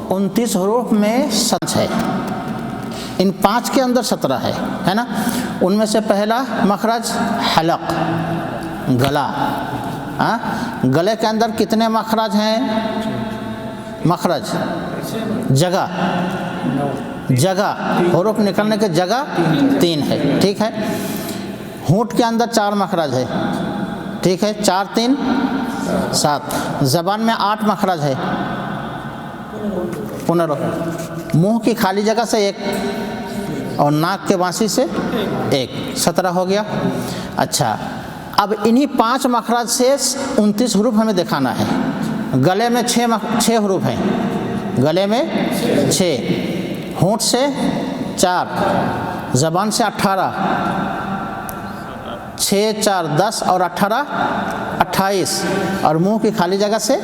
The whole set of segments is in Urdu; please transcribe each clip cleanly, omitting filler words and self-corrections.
29 حروف میں 7 ہے، ان 5 کے اندر 17 ہے نا۔ ان میں سے پہلا مخرج حلق، گلا۔ گلے کے اندر کتنے مخرج ہیں؟ مخرج، جگہ، جگہ، حروف نکلنے کی جگہ 3 ہے، ٹھیک ہے۔ ہونٹ کے اندر 4 مخرج ہے، ٹھیک ہے، 4 3 7۔ زبان میں 8 مخرج ہے، 15۔ منہ کی خالی جگہ سے 1 اور ناک کے وانسی سے 1، 17 ہو گیا۔ اچھا، اب انہی 5 مخرج سے 29 حروف ہمیں دکھانا ہے۔ گلے میں 6 حروف ہیں، گلے میں 6، ہونٹ سے 4، زبان سے 18، 6 4 10 اور 18 28، اور منہ کی خالی جگہ سے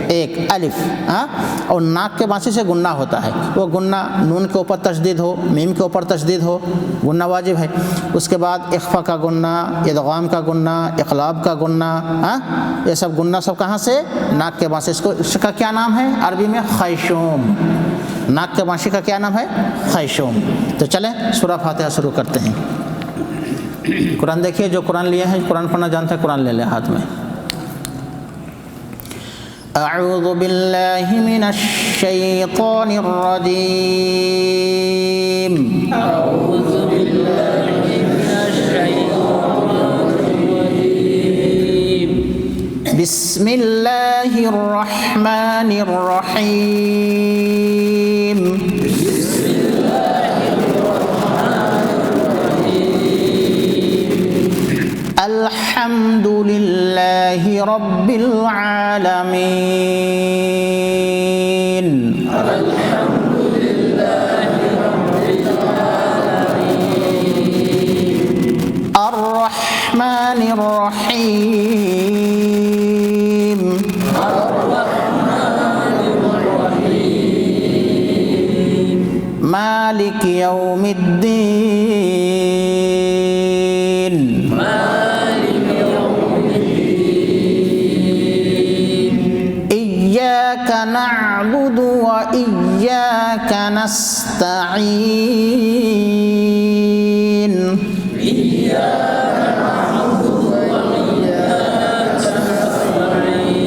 1 الف، اور ناک کے وانسی سے گنہ ہوتا ہے، وہ گنہ نون کے اوپر تشدید ہو، میم کے اوپر تشدید ہو، گنہ واجب ہے۔ اس کے بعد اخفا کا گنہ، ادغام کا گنہ، اقلاب کا گنہ، یہ سب گنہ سب کہاں سے؟ ناک کے وانسی۔ اس کا کیا نام ہے عربی میں؟ خیشوم۔ ناک کے وانسی کا کیا نام ہے؟ خیشوم۔ تو چلیں سورہ فاتحہ شروع کرتے ہیں۔ قرآن دیکھیے، جو قرآن لیے ہیں، قرآن پڑھنا جانتے ہیں، قرآن لے لیں ہاتھ میں۔ اعوذ باللہ من الشیطان الرجیم، اعوذ باللہ من الشیطان الرجیم، بسم اللہ الرحمن الرحیم، الحمد للہ رب العالمین، الحمد للہ رب العالمین، الرحمن الرحیم، الرحمن الرحیم، مالک یوم الدین، إياك نعبد وإياك نستعين، إياك نعبد وإياك نستعين،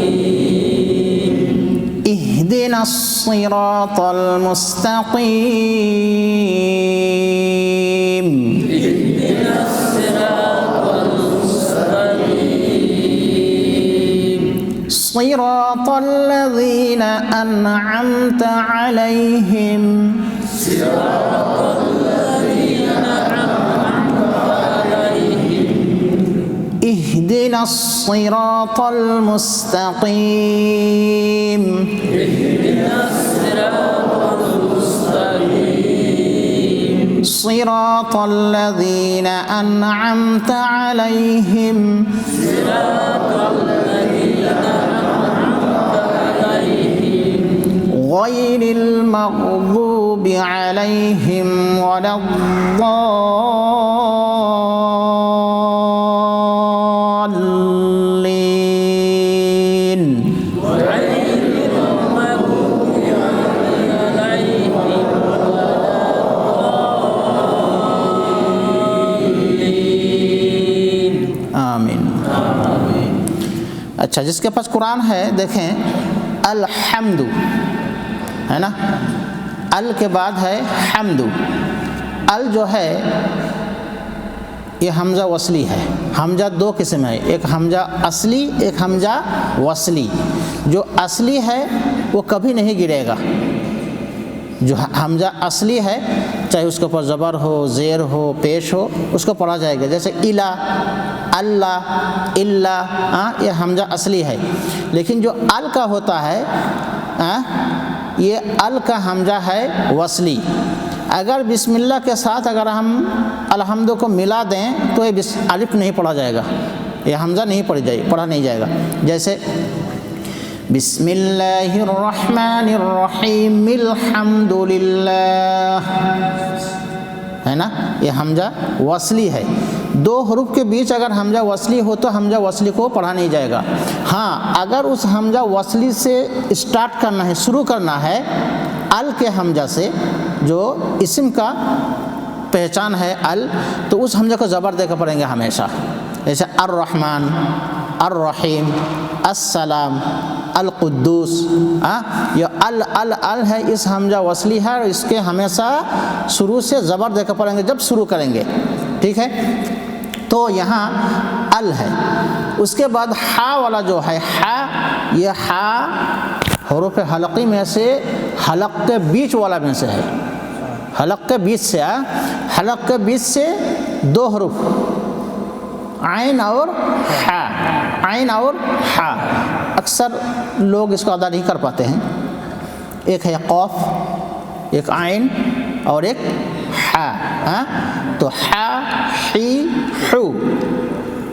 اهدنا الصراط المستقيم، اهدنا الصراط المستقيم، صراط الذين أنعمت عليهم، صراط الذين أنعمت عليهم، اهدنا الصراط المستقيم، اهدنا الصراط المستقيم، صراط الذين أنعمت عليهم، صراط الذين أنعمت عليهم، غير المغضوب عليهم ولا الضالين، غير المغضوب عليهم ولا الضالين، آمین۔ اچھا، جس کے پاس قرآن ہے دیکھیں، الحمد ہے نا، ال کے بعد ہے حمد۔ ال جو ہے یہ حمزہ وصلی ہے۔ حمزہ 2 قسم ہے، ایک حمزہ اصلی، ایک حمزہ وصلی۔ جو اصلی ہے وہ کبھی نہیں گرے گا۔ جو حمزہ اصلی ہے، چاہے اس کے اوپر زبر ہو، زیر ہو، پیش ہو، اس کو پڑھا جائے گا، جیسے الا، اللہ، الا، یہ حمزہ اصلی ہے۔ لیکن جو ال کا ہوتا ہے، یہ ال کا حمزہ ہے وصلی۔ اگر بسم اللہ کے ساتھ اگر ہم الحمد کو ملا دیں تو یہ الف نہیں پڑھا جائے گا، یہ حمزہ نہیں پڑھا نہیں جائے گا۔ جیسے بسم اللہ الرحمن الرحیم، الحمد للہ، ہے نا، یہ حمزہ وصلی ہے۔ 2 حروف کے بیچ اگر حمزہ وصلی ہو تو حمزہ وصلی کو پڑھا نہیں جائے گا۔ ہاں، اگر اس حمزہ وصلی سے اسٹارٹ کرنا ہے، شروع کرنا ہے، ال کے حمزہ سے جو اسم کا پہچان ہے ال، تو اس حمزہ کو زبر دے کر پڑھیں گے ہمیشہ، جیسے الرحمن، الرحیم، السلام، القدوس، یہ ال ہے، اس حمزہ وصلی ہے، اور اس کے ہمیشہ شروع سے زبر دے کر پڑھیں گے جب شروع کریں گے، ٹھیک ہے؟ تو یہاں ال ہے۔ اس کے بعد ہا والا جو ہے ہا، یہ ہا حروف حلقی میں سے حلق کے بیچ والا میں سے ہے، حلق کے بیچ سے، حلق کے بیچ سے دو حروف عین اور ہا، عین اور ہا، اکثر لوگ اس کو ادا نہیں کر پاتے ہیں، ایک ہے قاف، ایک عین اور ایک ہا، تو ہا، حی، حو،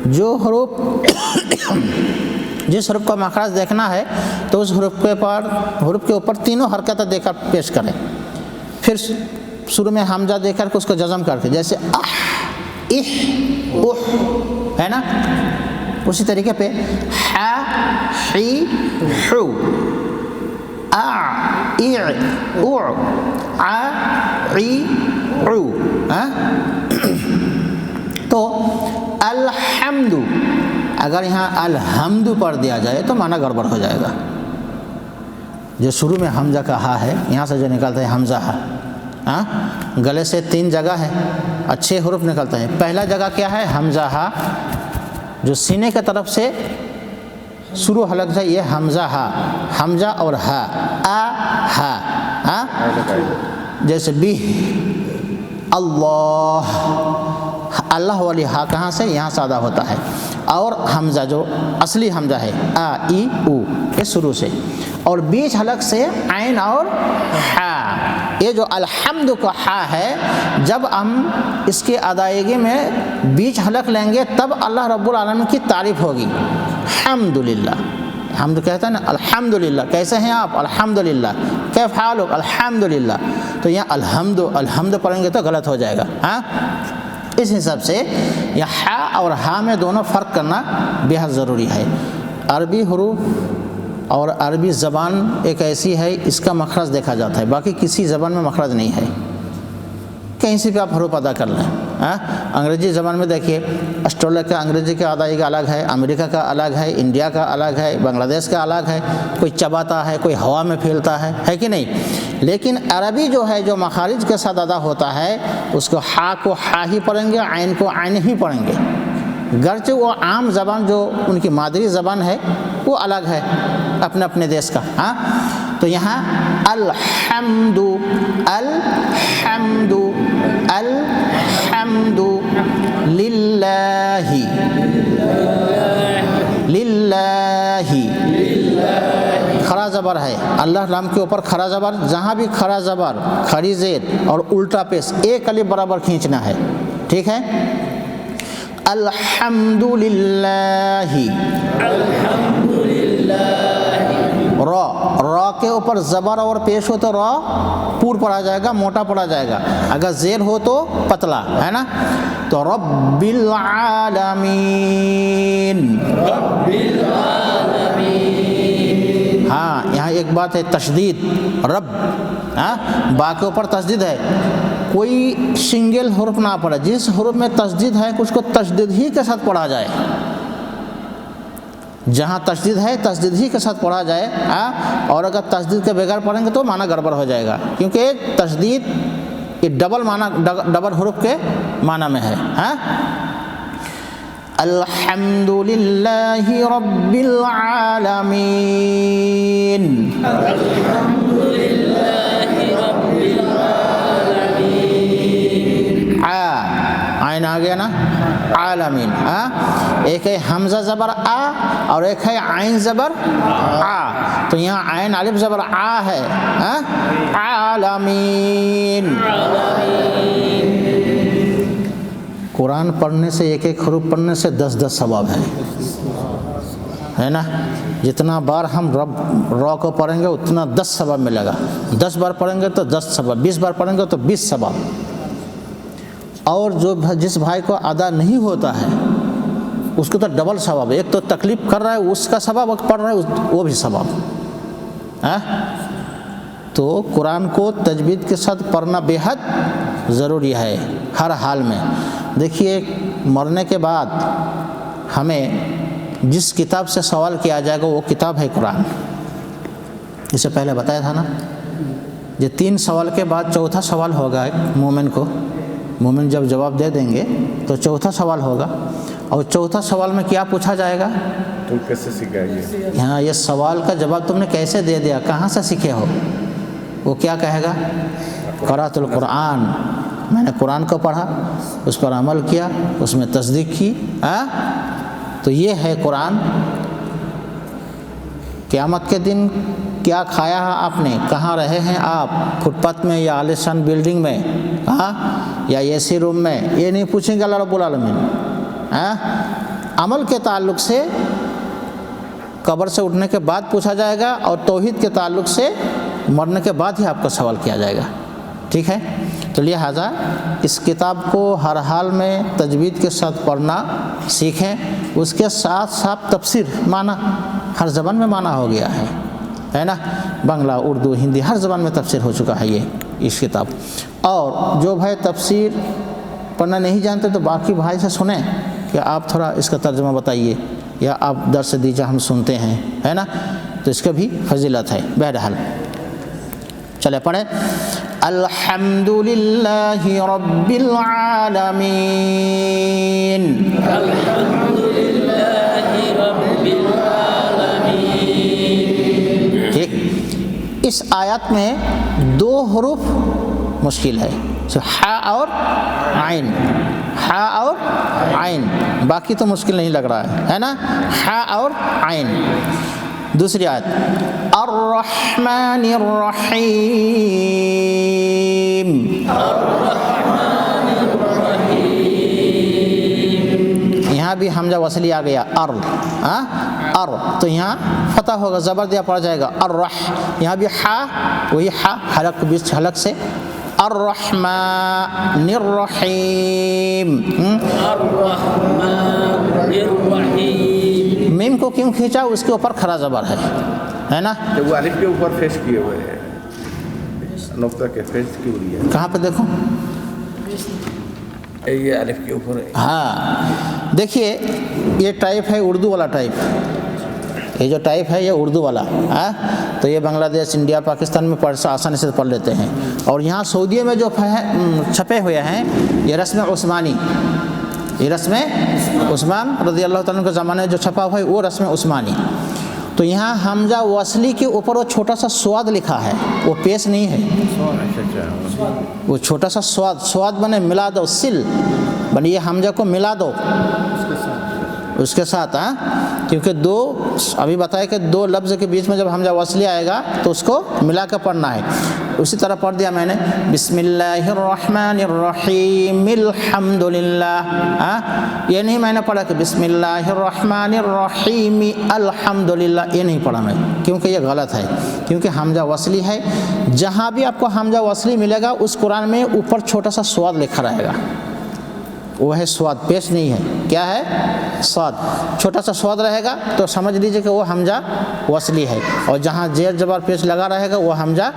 جو حروف جس حروف کا مخرج دیکھنا ہے تو اس حروف کے اوپر تینوں حرکتیں دے کر پیش کریں، پھر شروع میں حمزہ دے کر کے اس کو جزم کر کے، جیسے اح، اح، اح، ہے نا؟ اسی طریقے پہ ہا، حی، حو، اع، اع، اع، ع، عی، عو، تو الحمد، اگر یہاں الحمد پڑھ دیا جائے تو معنی گڑبڑ ہو جائے گا۔ جو شروع میں حمزہ کا ہا ہے، یہاں سے جو نکلتا ہے حمزہ ہا، گلے سے 3 جگہ ہے، اچھے حروف نکلتے ہیں۔ پہلا جگہ کیا ہے؟ حمزہ ہا، جو سینے کی طرف سے شروع حلق ہے، یہ حمزہ ہا، حمزہ اور ہا، ہا، جیسے بھی، اللہ، اللہ والی ہا کہاں سے؟ یہاں سے ادا ہوتا ہے، اور حمزہ جو اصلی حمزہ ہے آ، ای، او، یہ شروع سے، اور بیچ حلق سے عین اور ہا۔ یہ جو الحمد کا ہا ہے، جب ہم اس کی ادائیگی میں بیچ حلق لیں گے تب اللہ رب العالمین کی تعریف ہوگی۔ الحمدللہ، حمد کہتا ہے نا، الحمدللہ، کیسے ہیں آپ؟ الحمدللہ، کیف حالک؟ الحمدللہ، تو یہاں الحمد پڑھیں گے تو غلط ہو جائے گا۔ اس حساب سے یہ ہا اور ہا میں دونوں فرق کرنا بہت ضروری ہے۔ عربی حروف اور عربی زبان ایک ایسی ہے، اس کا مخرج دیکھا جاتا ہے، باقی کسی زبان میں مخرج نہیں ہے، کہیں سے بھی آپ حروف ادا کر لیں۔ انگریزی زبان میں دیکھیے، آسٹریلیا کا انگریزی کا ادائیگی کا الگ ہے، امریکہ کا الگ ہے، انڈیا کا الگ ہے، بنگلہ دیش کا الگ ہے، کوئی چباتا ہے، کوئی ہوا میں پھیلتا ہے کہ نہیں؟ لیکن عربی جو ہے، جو مخارج کے ساتھ ادا ہوتا ہے، اس کو ہا کو ہا ہی پڑھیں گے، عین کو عین ہی پڑھیں گے، گرچہ وہ عام زبان جو ان کی مادری زبان ہے وہ الگ ہے اپنے اپنے دیش کا۔ تو یہاں الحمد، الحمد، الحمد للہ، للہ، کھڑا زبر ہے، اللہ نام کے اوپر کھڑا زبر، جہاں بھی کھڑا زبر، کھڑی زیر اور الٹا پیش ایک الف برابر کھینچنا ہے، ٹھیک ہے؟ الحمد للہ، را کے اوپر زبر اور پیش ہو تو را پور پڑھا جائے گا، موٹا پڑھا جائے گا، اگر زیر ہو تو پتلا، ہے نا؟ تو رب العالمین، ہاں یہاں ایک بات ہے، تشدید، رب، با کے اوپر تشدید ہے، کوئی سنگل حرف نہ پڑھے، جس حرف میں تشدید ہے اس کو تشدید ہی کے ساتھ پڑھا جائے، جہاں تشدید ہے تشدید ہی کے ساتھ پڑھا جائے، اور اگر تشدید کے بغیر پڑھیں گے تو معنی گڑبڑ ہو جائے گا، کیونکہ تشدید یہ ڈبل حرف کے معنی میں ہے۔ الحمد للہ رب العالمین، الحمد للہ رب العالمین، عین آ گیا نا، عالمین، ایک ہے حمزہ زبر آ اور ایک ہے عین زبر آ، تو یہاں عین الف زبر آ ہے، عالمین۔ قرآن پڑھنے سے ایک ایک حروف پڑھنے سے 10 ثواب ہے نا؟ جتنا بار ہم رب را کو پڑھیں گے اتنا 10 ثواب ملے گا، 10 بار پڑھیں گے تو 10 ثواب، 20 بار پڑھیں گے تو 20 ثواب، اور جس بھائی کو ادا نہیں ہوتا ہے اس کو تو ڈبل ثواب ہے، ایک تو تکلیف کر رہا ہے اس کا ثواب، پڑھ رہا ہے وہ بھی ثواب۔ تو قرآن کو تجوید کے ساتھ پڑھنا بے حد ضروری ہے ہر حال میں۔ دیکھیے مرنے کے بعد ہمیں جس کتاب سے سوال کیا جائے گا وہ کتاب ہے قرآن۔ اس سے پہلے بتایا تھا نا، یہ 3 سوال کے بعد چوتھا سوال ہوگا ایک مومن کو، مومن جب جواب دے دیں گے تو چوتھا سوال ہوگا، اور چوتھا سوال میں کیا پوچھا جائے گا؟ تم کیسے سیکھا یہ؟ ہاں، یہ سوال کا جواب تم نے کیسے دے دیا، کہاں سے سیکھے ہو؟ وہ کیا کہے گا؟ قرأت القرآن، میں نے قرآن کو پڑھا، اس پر عمل کیا، اس میں تصدیق کی۔ تو یہ ہے قرآن۔ قیامت کے دن کیا کھایا ہے آپ نے، کہاں رہے ہیں آپ، فٹ پاتھ میں یا عالیشان بلڈنگ میں، یا اے سی روم میں، یہ نہیں پوچھیں گے اللہ رب العالمین۔ عمل کے تعلق سے قبر سے اٹھنے کے بعد پوچھا جائے گا، اور توحید کے تعلق سے مرنے کے بعد ہی آپ کا سوال کیا جائے گا، ٹھیک ہے؟ تو لہٰذا اس کتاب کو ہر حال میں تجوید کے ساتھ پڑھنا سیکھیں۔ اس کے ساتھ ساتھ تفسیر، معنی ہر زبان میں معنی ہو گیا ہے نا، بنگلہ، اردو، ہندی، ہر زبان میں تفسیر ہو چکا ہے یہ اس کتاب۔ اور جو بھائی تفسیر پڑھنا نہیں جانتے تو باقی بھائی سے سنیں کہ آپ تھوڑا اس کا ترجمہ بتائیے، یا آپ درس دیجیے، ہم سنتے ہیں، ہے نا، تو اس کا بھی فضیلت ہے۔ بہرحال چلے پڑھیں۔ الحمد للہ رب العالمین، الحمد للہ رب العالمین۔ ٹھیک، اس آیت میں 2 حروف مشکل ہے، ہا اور عین، ہا اور عین، باقی تو مشکل نہیں لگ رہا ہے نا، ہا اور عین۔ دوسری آیت الرحمن الرحیم، یہاں بھی حمزہ وصلی آ گیا، ار، تو یہاں فتح ہوگا، زبر دیا پڑ جائے گا، یہاں بھی ہا، وہی ہا، حلق بیچ حلق سے، الرحمن الرحیم، الرحمن الرحیم۔ میم کو کیوں کھینچا؟ اس کے اوپر کھڑا زبر ہے نا، جب وہ الف کے اوپر فیش کیے ہوئے ہیں، نقطہ کے فیش کیوں لیا؟ کہاں پہ دیکھو، یہ الف کے اوپر ہے۔ ہاں دیکھیے یہ ٹائپ ہے اردو والا ٹائپ، یہ جو ٹائپ ہے یہ اردو والا، تو یہ بنگلہ دیش، انڈیا، پاکستان میں آسانی سے پڑھ لیتے ہیں۔ اور یہاں سعودیہ میں جو چھپے ہوئے ہیں یہ رسم عثمانی، یہ رسم عثمان رضی اللہ تعالیٰ کے زمانے جو چھپا ہوا ہے وہ رسم عثمانی۔ تو یہاں حمزہ وصلی کے اوپر وہ چھوٹا سا سواد لکھا ہے، وہ پیش نہیں ہے، وہ چھوٹا سا سواد بنے ملا دو، سل بنے، یہ حمزہ کو ملا دو اس کے ساتھ، کیونکہ ابھی بتایا کہ 2 لفظ کے بیچ میں جب حمزہ وصلی آئے گا تو اس کو ملا کر پڑھنا ہے۔ اسی طرح پڑھ دیا میں نے، بسم اللہ الرحمن الرحیم الحمدللہ، یہ نہیں میں نے پڑھا کہ بسم اللہ الرحمن الرحیم الحمدللہ، یہ نہیں پڑھا میں، کیونکہ یہ غلط ہے، کیونکہ حمزہ وصلی ہے۔ جہاں بھی آپ کو حمزہ وصلی ملے گا اس قرآن میں اوپر چھوٹا سا سواد لکھا رہے گا، وہ ہے سواد، پیش نہیں ہے، کیا ہے؟ سواد، چھوٹا سا سواد رہے گا تو سمجھ لیجئے کہ وہ حمزہ وصلی ہے، اور جہاں زیر زبر پیش لگا رہے گا وہ حمزہ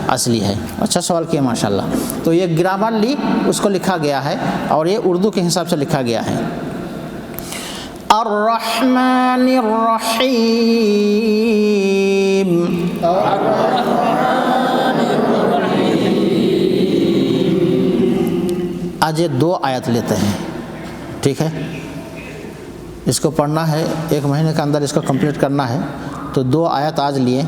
اصلی ہے۔ اچھا سوال کیا ماشاءاللہ۔ تو یہ گرامرلی اس کو لکھا گیا ہے، اور یہ اردو کے حساب سے لکھا گیا ہے۔ الرحمن الرحیم، آج یہ 2 آیت لیتے ہیں، ٹھیک ہے، اس کو پڑھنا ہے، 1 مہینے کے اندر اس کو کمپلیٹ کرنا ہے، تو 2 آیت آج لیے،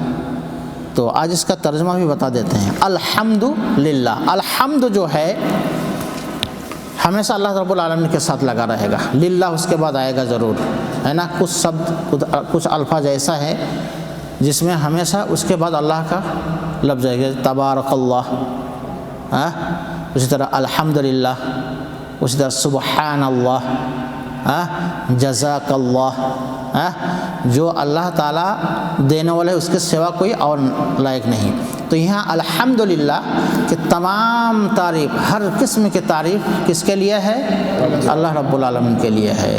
تو آج اس کا ترجمہ بھی بتا دیتے ہیں۔ الحمد للہ، الحمد جو ہے ہمیشہ اللہ رب العالمین کے ساتھ لگا رہے گا، للہ اس کے بعد آئے گا ضرور، ہے نا، کچھ الفاظ ایسا ہے جس میں ہمیشہ اس کے بعد اللہ کا لفظ ہے، تبارک اللہ، اسی طرح الحمدللہ، اسی طرح سبحان اللہ، جزاک اللہ، جو اللہ تعالیٰ دینے والے اس کے سوا کوئی اور لائق نہیں۔ تو یہاں الحمدللہ کہ تمام تعریف، ہر قسم کی تعریف کس کے لیے ہے؟ اللہ رب العالمین کے لیے ہے۔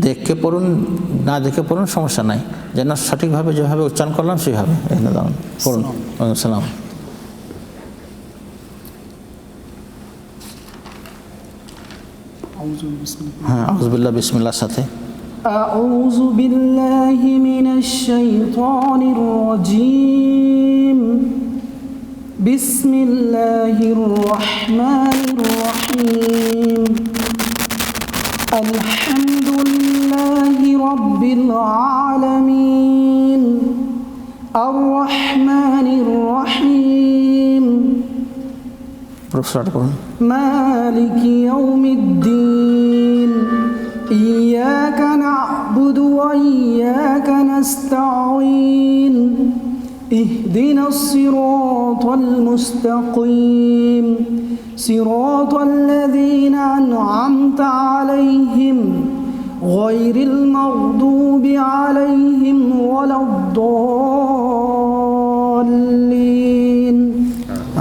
দেখে পড়ুন না দেখে পড়ুন সমস্যা নাই, যেন সঠিকভাবে যেভাবে উচ্চারণ করলাম সেইভাবে পড়ুন। সালাম। হ্যাঁ আউযুবিল্লাহ বিসমিল্লাহর সাথে। أعوذ بالله من الشيطان الرجيم بسم الله الرحمن الرحيم الحمد لله رب العالمين الرحمن الرحيم مالك يوم الدين إياك نعبد وإياك نستعين اهدنا الصراط المستقيم صراط الذين أنعمت عليهم غير المغضوب عليهم ولا الضالين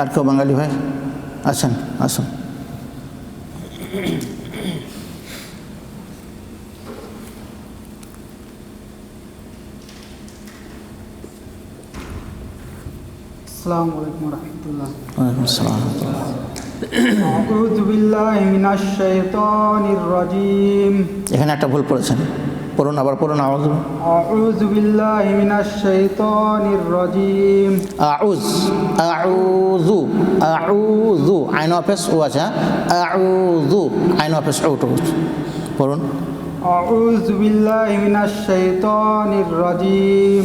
আর কেউ বাঙালি ভাই আছেন? আসুন। السلام علیکم ورحمۃ اللہ۔ وعلیکم السلام ورحمۃ اللہ۔ أعوذ بالله من الشيطان الرجيم এখানে একটা ভুল পড়েছেন, পড়ুন, আবার পড়ুন। আউযু, أعوذ بالله من الشيطان الرجيم আউজ, আউযু, আউযু, আইন অফেস ও আছে, আউযু, আইন অফেস ও পড়ুন। أعوذ بالله من الشيطان الرجيم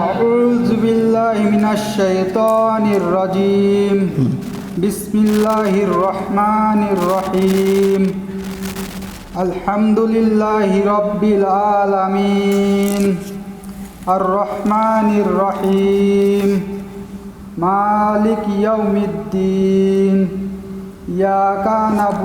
أعوذ بالله من الشيطان الرجيم بسم الله الرحمن الرحيم الحمد لله رب العالمين الرحمن الرحيم مالك يوم الدين إياك نعبد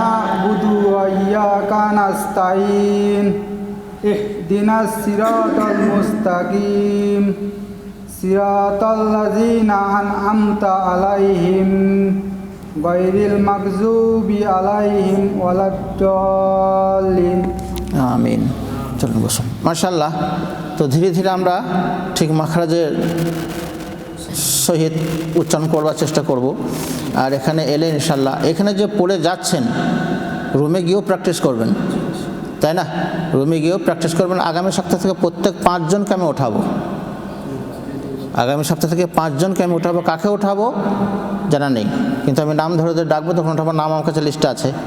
نعبد وإياك نستعين اهدنا الصراط المستقيم صراط الذين أنعمت عليهم غير المغضوب عليهم ولا الضالين আমিন। চলুন বসুন। মাশাআল্লাহ। তো ধীরে ধীরে আমরা ঠিক মাখরাজের সহিত উচ্চারণ করবার চেষ্টা করব। আর এখানে এলে ইনশাআল্লাহ, এখানে যে পড়ে যাচ্ছেন রুমে গিয়েও প্র্যাকটিস করবেন, তাই না? রুমে গিয়েও প্র্যাকটিস করবেন। আগামী সপ্তাহ থেকে প্রত্যেক 5 জনকে আমি ওঠাবো। আগামী সপ্তাহ থেকে 5 জনকে আমি উঠাবো। কাকে উঠাবো জানা নেই, কিন্তু আমি নাম ধরে ধরে ডাকবো, তখন উঠাবো। নাম আমার কাছে লিস্টে আছে।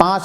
5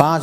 5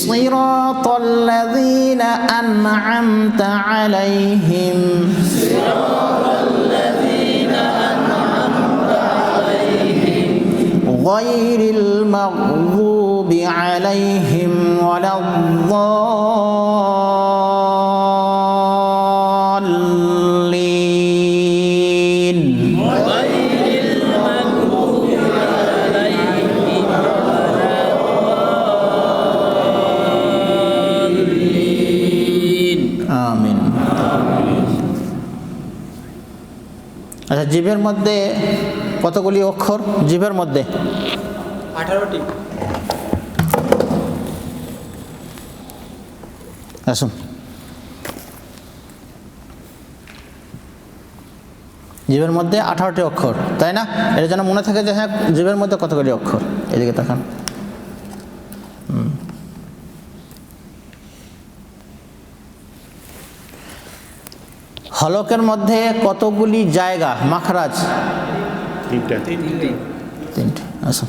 صراط الذين أنعمت عليهم غير المغضوب عليهم ولا الضالين। আমিন। আচ্ছা, জিভের মধ্যে কতগুলি অক্ষর? জিভের মধ্যে 18টি। আসুন, জিভের মধ্যে 18টি অক্ষর, তাই না? এটা যেন মনে থাকে যে হ্যাঁ, জিভের মধ্যে কতগুলি অক্ষর। এদিকে তাকান। হলকের মধ্যে কতগুলি জায়গা মাখরাজ? 3টা। 3টে। আসুন,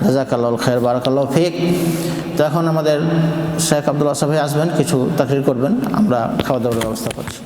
জাযাকাল্লাহু খাইর, বারাকাল্লাহু ফিক। তো এখন আমাদের শেখ আব্দুল্লাহ সাহেব আসবেন, কিছু তাকরির করবেন, আমরা খাওয়া দাওয়ার ব্যবস্থা করছি।